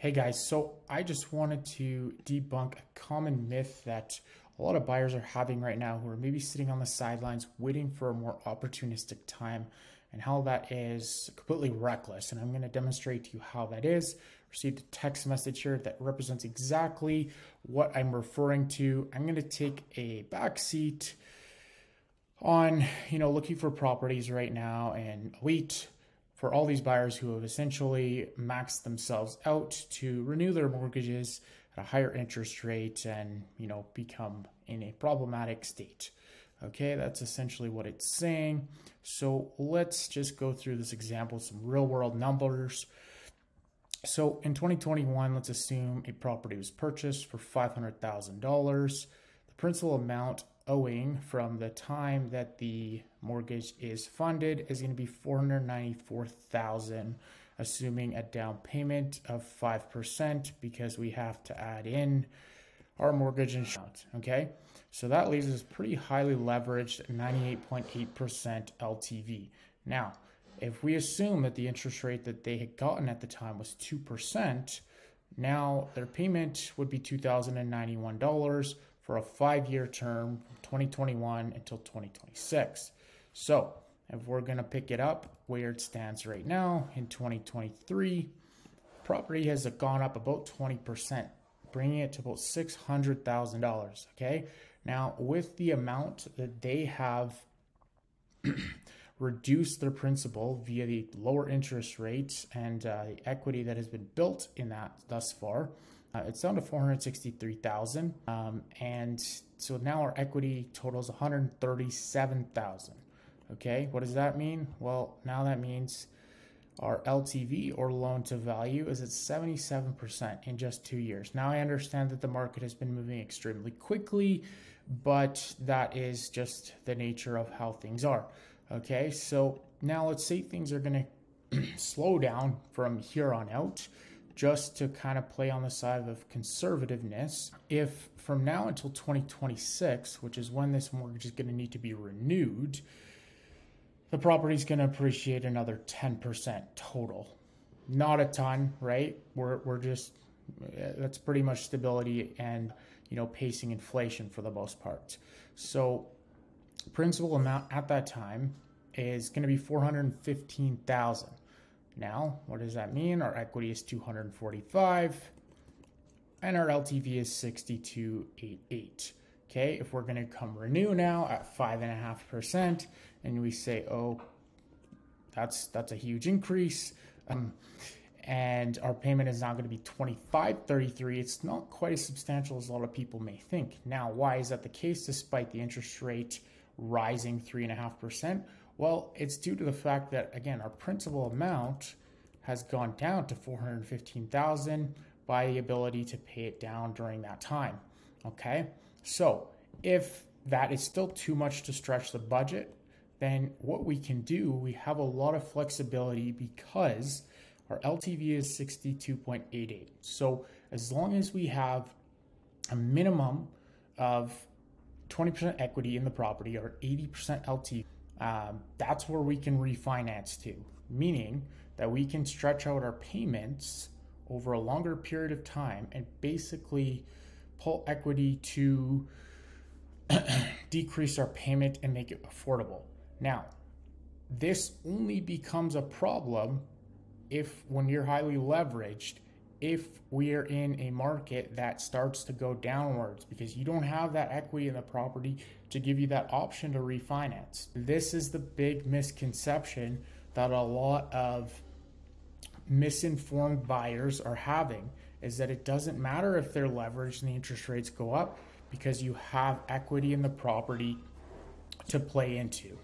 Hey guys, so I just wanted to debunk a common myth that a lot of buyers are having right now who are maybe sitting on the sidelines waiting for a more opportunistic time, and how that is completely reckless. And I'm going to demonstrate to you how that is. Received a text message here that represents exactly what I'm referring to. I'm going to take a back seat on, looking for properties right now and wait for all these buyers who have essentially maxed themselves out to renew their mortgages at a higher interest rate and, become in a problematic state. Okay, that's essentially what it's saying. So let's just go through this example, some real world numbers. So in 2021, let's assume a property was purchased for $500,000. The principal amount owing from the time that the mortgage is funded is going to be $494,000, assuming a down payment of 5% because we have to add in our mortgage insurance. Okay, so that leaves us pretty highly leveraged at 98.8% LTV. Now, if we assume that the interest rate that they had gotten at the time was 2%, now their payment would be $2,091 for a 5-year term from 2021 until 2026. So if we're going to pick it up where it stands right now in 2023, property has gone up about 20%, bringing it to about $600,000. Okay, now with the amount that they have reduced their principal via the lower interest rates and the equity that has been built in that thus far, it's down to $463,000, and so now our equity totals $137,000. Okay, what does that mean? Well, now that means our LTV, or loan to value, is at 77% in just 2 years. Now I understand that the market has been moving extremely quickly, but that is just the nature of how things are. Okay, so now let's say things are going to slow down from here on out, just to kind of play on the side of conservativeness. If from now until 2026, which is when this mortgage is going to need to be renewed, the property is going to appreciate another 10% total. Not a ton, right? We're just, that's pretty much stability and, pacing inflation for the most part. So principal amount at that time is going to be $415,000. Now, what does that mean? Our equity is $245,000 and our LTV is $62,880. Okay, if we're going to come renew now at 5.5%, and we say, oh, that's a huge increase, and our payment is now going to be $25.33. It's not quite as substantial as a lot of people may think. Now, why is that the case despite the interest rate rising 3.5%? Well, it's due to the fact that, again, our principal amount has gone down to $415,000 by the ability to pay it down during that time. Okay, so if that is still too much to stretch the budget, then what we can do, we have a lot of flexibility because our LTV is 62.88. So as long as we have a minimum of 20% equity in the property or 80% LTV, that's where we can refinance to, meaning that we can stretch out our payments over a longer period of time and basically pull equity to decrease our payment and make it affordable. Now, this only becomes a problem when you're highly leveraged, if we are in a market that starts to go downwards, because you don't have that equity in the property to give you that option to refinance. This is the big misconception that a lot of misinformed buyers are having, is that it doesn't matter if they're leveraged and the interest rates go up because you have equity in the property to play into.